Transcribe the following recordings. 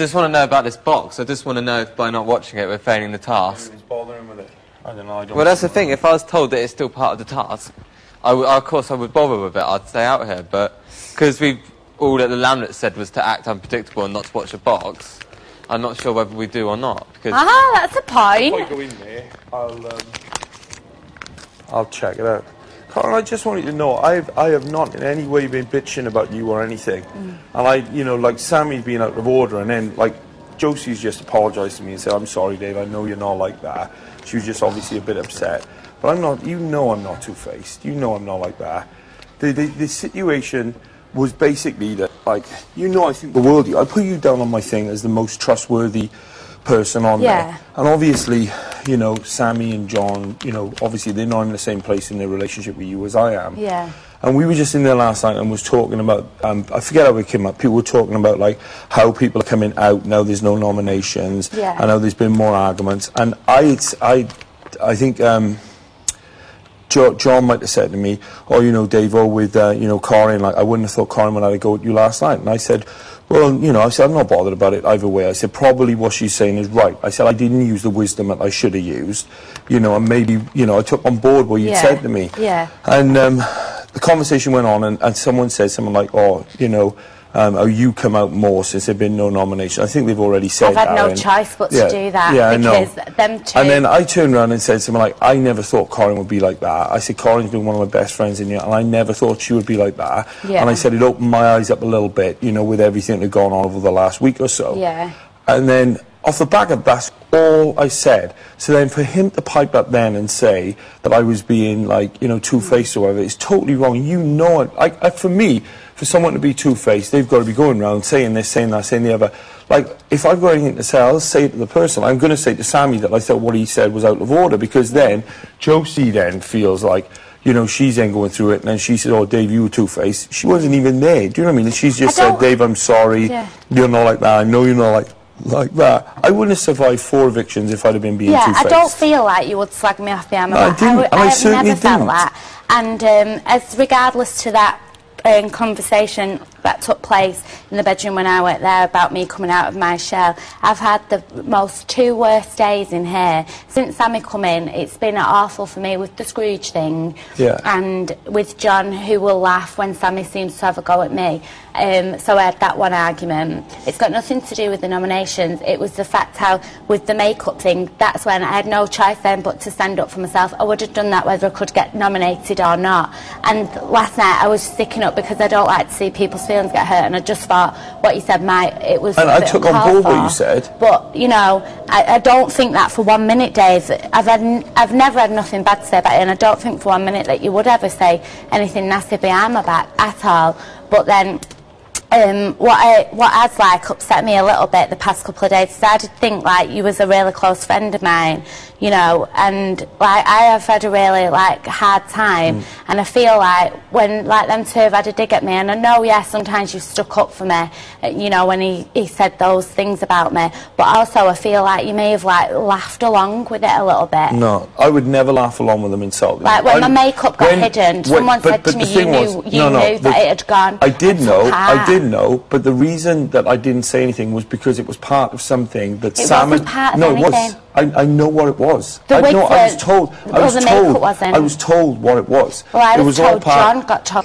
just want to know about this box. I just want to know if by not watching it we're failing the task. Who's bothering with it? I don't know. I don't. Well, that's the thing. If I was told that it's still part of the task, of course I would bother with it. I'd stay out here. But because all that the Lamlet said was to act unpredictable and not to watch a box, I'm not sure whether we do or not. Because that's a point. If I go in there, I'll check it out. Colin, I just want you to know, I have not in any way been bitching about you or anything. And you know, like Sammy's been out of order, and then like Josie's just apologised to me and said, "I'm sorry, Dave. I know you're not like that." She was just obviously a bit upset, but I'm not. You know, I'm not two-faced. You know, I'm not like that. The situation was basically that, like, you know, I think the world. I put you down on my thing as the most trustworthy person on there, and obviously, you know, Sammy and John, you know, obviously they're not in the same place in their relationship with you as I am. Yeah. And we were just in there last night and was talking about, I forget how it came up, people were talking about like how people are coming out now there's no nominations, and how there's been more arguments, and I think John might have said to me, "Oh, you know, Dave, with you know, Corin, like I wouldn't have thought Corin would have a go at you last night," and I said, "Well, you know," I said, "I'm not bothered about it either way." I said, "Probably what she's saying is right." I said, "I didn't use the wisdom that I should have used, you know, and maybe, you know, I took on board what you said to me." And the conversation went on, and someone said something like, "Oh, you know, oh, you come out more since there've been no nomination." I think they've already said that. I've had no choice but to do that, because them two... And then I turned around and said something like, "I never thought Corin would be like that." I said, "Corin's been one of my best friends in here, and I never thought she would be like that." And I said, it opened my eyes up a little bit, you know, with everything that had gone on over the last week or so. And then, off the back of that's all I said. So then for him to pipe up then and say that I was being, like, you know, two-faced or whatever, it's totally wrong. You know it. For me, for someone to be two-faced, they've got to be going around saying this, saying that, saying the other. Like, if I've got anything to say, I'll say it to the person. I'm going to say to Sammy that I thought what he said was out of order, because then Josie then feels like, you know, she's then going through it, and then she said, "Oh, Dave, you were two-faced." She wasn't even there. Do you know what I mean? And she's just said, "Dave, I'm sorry. You're not like that. I know you're not like that." I wouldn't have survived 4 evictions if I'd have been being two-faced. I don't feel like you would slag me off behind my back. I certainly never felt that. And as regardless to that conversation that took place in the bedroom when I went there about me coming out of my shell, I've had the most 2 worst days in here since Sammy come in. It's been awful for me with the Scrooge thing, and with John, who will laugh when Sammy seems to have a go at me. So I had that one argument. It's got nothing to do with the nominations. It was the fact how with the makeup thing, that's when I had no choice then but to stand up for myself. I would have done that whether I could get nominated or not. And last night I was sticking up because I don't like to see people's feelings get hurt, and I just thought what you said, it was. And I took on board what you said. But you know, I don't think that for 1 minute, Dave. I've never had nothing bad to say about it, and I don't think for 1 minute that you would ever say anything nasty behind my back at all. But then, what has like upset me a little bit the past couple of days is I did think like you was a really close friend of mine, you know, and like I have had a really like hard time, and I feel like when like them two have had a dig at me, and I know sometimes you stuck up for me, you know, when he said those things about me, but also I feel like you may have like laughed along with it a little bit. No, I would never laugh along with them insulting. Like when my makeup got hidden, someone said to me, you knew that it had gone. I did know, but the reason that I didn't say anything was because it was part of something that Sam wasn't part of anything. It was. I know what it was. The I was told. I was told what it was. Well, I was told John got told.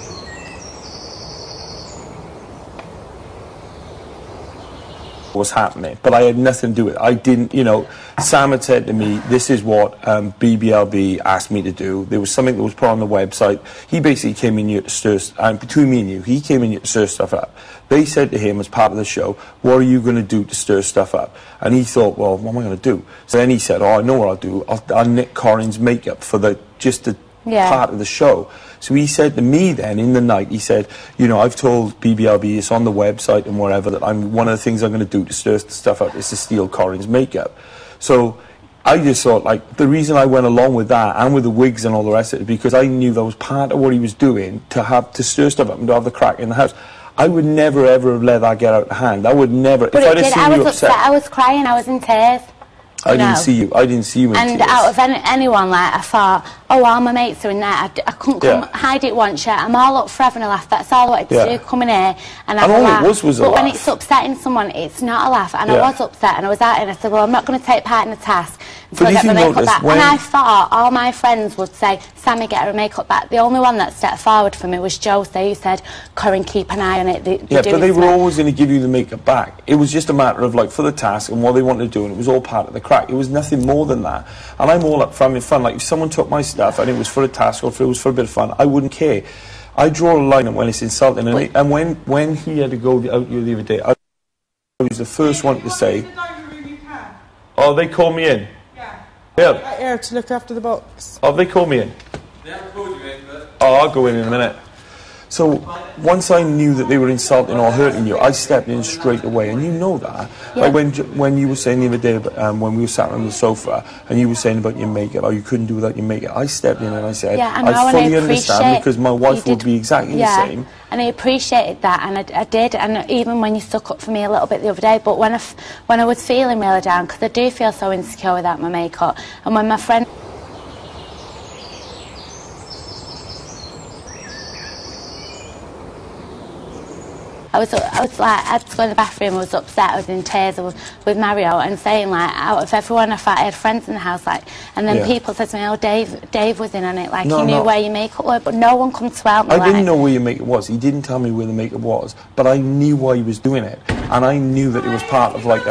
Was happening, but I had nothing to do with it. I didn't, you know, Sam had said to me, "This is what BBLB asked me to do." There was something that was put on the website. He basically came in here to stir, between me and you, he came in here to stir stuff up. They said to him as part of the show, "What are you going to do to stir stuff up?" And he thought, "Well, what am I going to do?" So then he said, "Oh, I know what I'll do. I'll nick Corin's makeup for the part of the show." So he said to me then, in the night, he said, "You know, I've told BBLB, it's on the website and whatever, that one of the things I'm going to do to stir stuff up is to steal Corin's makeup." So I just thought, like, the reason I went along with that and with the wigs and all the rest of it is because I knew that was part of what he was doing to stir stuff up and to have the crack in the house. I would never, ever have let that get out of hand. I would never. But if I'd have seen you upset, I was crying, I was in tears. I didn't see you. I didn't see you in And tears. out of anyone, like, I thought, oh, all my mates are in there. I couldn't come hide it once yet. I'm all up for having a laugh. That's all I wanted to do, come in here and have a laugh. All it was a but laugh. when it's upsetting someone, it's not a laugh. And I was upset, and I was out, and I said, well, I'm not going to take part in the task until I get my makeup back. And I thought all my friends would say, Sammy, get her makeup back. The only one that stepped forward for me was Josie, who said, Corinne, keep an eye on it. But they were always going to give you the makeup back. It was just a matter of, like, for the task and what they wanted to do, and it was all part of the crack. It was nothing more than that. And I'm all up for having fun. Like, if someone took my stuff and it was for a task or if it was for a bit of fun, I wouldn't care. I draw a line when it's insulting. And when he had to go out the other day, I was the first one to say, oh, they called me in. Yeah. Here to look after the box. Oh, they called me in. They haven't called you in, but... Oh, I'll go in a minute. So, once I knew that they were insulting or hurting you, I stepped in straight away, and you know that. Yeah. Like when you were saying the other day, when we were sat on the sofa, and you were saying about your makeup, or you couldn't do without your makeup, I stepped in and I said, I fully understand, because my wife would be exactly the same. And I appreciated that, and I did, and even when you stuck up for me a little bit the other day, but when I was feeling really down, because I do feel so insecure without my makeup, and when my friend... I was like, I had to go in the bathroom, I was upset, I was in tears with Mario, and saying, like, out of everyone, I thought I had friends in the house, like, and then people said to me, oh, Dave was in on it, like, he knew where your makeup was, but no one come to help me. I didn't know where your makeup was. He didn't tell me where the makeup was, but I knew why he was doing it, and I knew that it was part of, like,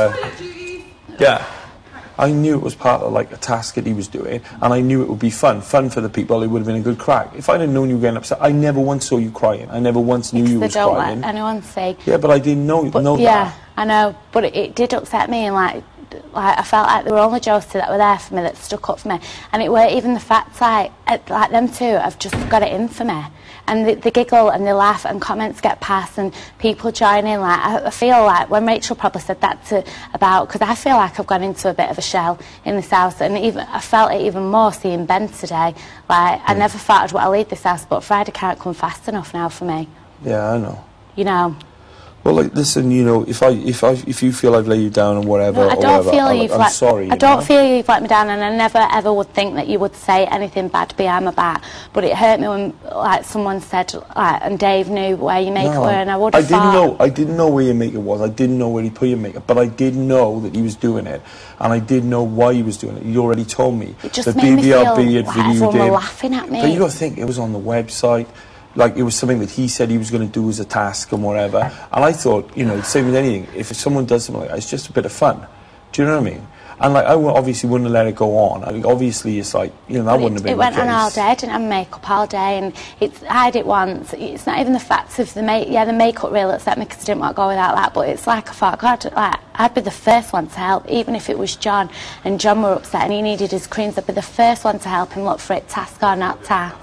I knew it was part of, like, a task that he was doing, and I knew it would be fun for the people. It would have been a good crack. If I'd have known you were getting upset, I never once saw you crying. I never once knew you was crying. They don't let anyone see. Yeah, but I didn't know that. Yeah, I know, but it did upset me, and like I felt like there were only Josie that were there for me, that stuck up for me, and it were even the facts, like them two have just got it in for me. And they giggle and they laugh and comments get passed and people join in. Like, I feel like when Rachel probably said that because I feel like I've gone into a bit of a shell in this house, and even I felt it even more seeing Ben today. Like, I never thought I'd want to leave this house, but Friday can't come fast enough now for me. Yeah, I know. You know. Well, like, listen, you know, if you feel I've let you down and whatever, I'm sorry. I don't feel you've let me down, and I never ever would think that you would say anything bad behind my back. But it hurt me when, like, someone said, like, and Dave knew where your makeup were, and I would have thought... I didn't know where your makeup was. I didn't know where he put your makeup, but I did know that he was doing it, and I did know why he was doing it. He already told me. It just made me feel like everyone were laughing at me. But you got to think, it was on the website. Like, it was something that he said he was going to do as a task and whatever. And I thought, you know, same with anything, if someone does something like that, it's just a bit of fun. Do you know what I mean? And, like, I obviously wouldn't have let it go on. I mean, obviously, it's like, you know, that wouldn't have been the case. It went on all day. I didn't have makeup all day, and I had it once. It's not even the fact of the makeup. Yeah, the makeup really upset me because I didn't want to go without that. But it's like, I thought, God, like, I'd be the first one to help, even if it was John, and John were upset and he needed his creams. I'd be the first one to help him look for it, task or not task.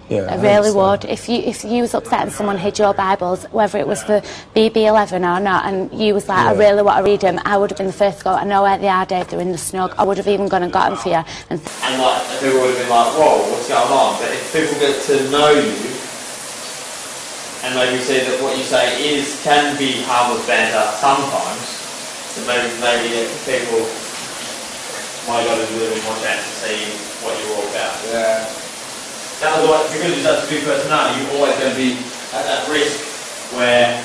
Yeah, I really would. If you was upset and someone hid your Bibles, whether it was for BB11 or not, and you was like, I really want to read them, I would have been the first to go, I know where they are, Dave, they're in the snug. I would have even gone and got them for you. And like, people would have been like, whoa, what's going on? But if people get to know you, and maybe see that what you say can be harmless banter sometimes, then maybe people might have got a little bit more chance to see what you're all about. Yeah. That was like, because you're such a big personality, you're always going to be at that risk where,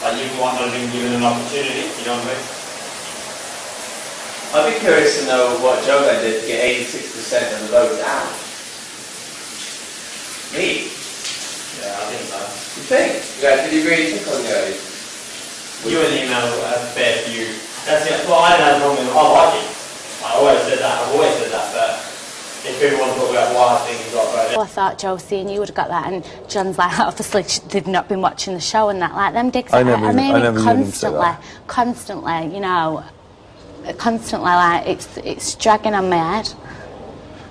like, you might not have been given an opportunity, you know what I mean? I'd be curious to know what Joe did to get 86% of the votes out. Me? Yeah, I think so. You think? Yeah, did you really think on Joe? You and the email a fair few. That's it. Well, I don't have a problem with it. I like it. I've always said that, but if people want to talk about why I think he's got voted. Well, I thought Josie and you would have got that, and John's like, obviously they've not been watching the show and that, like, them digs. I mean, constantly, you know, constantly, like, it's dragging on my head.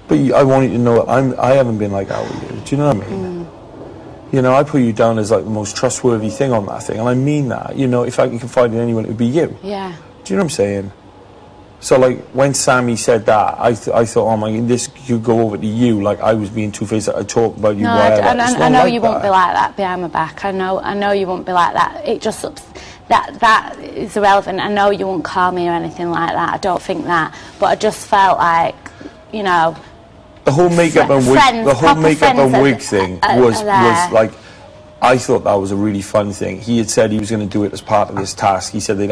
But I want you to know, I haven't been like that with you. Do you know what I mean? You know, I put you down as, like, the most trustworthy thing on that thing, and I mean that. You know, if I can confide in anyone, it would be you. Yeah. Do you know what I'm saying? So, like, when Sammy said that, I thought, oh my God, this could go over to you, like I was being two-faced, I talk about you, no, whatever. I know you won't be like that behind my back. I know you won't be like that. It just that is irrelevant. I know you wouldn't call me or anything like that. I don't think that. But I just felt like, you know, the whole makeup and wig, thing was like, I thought that was a really fun thing. He had said he was going to do it as part of this task. He said they'd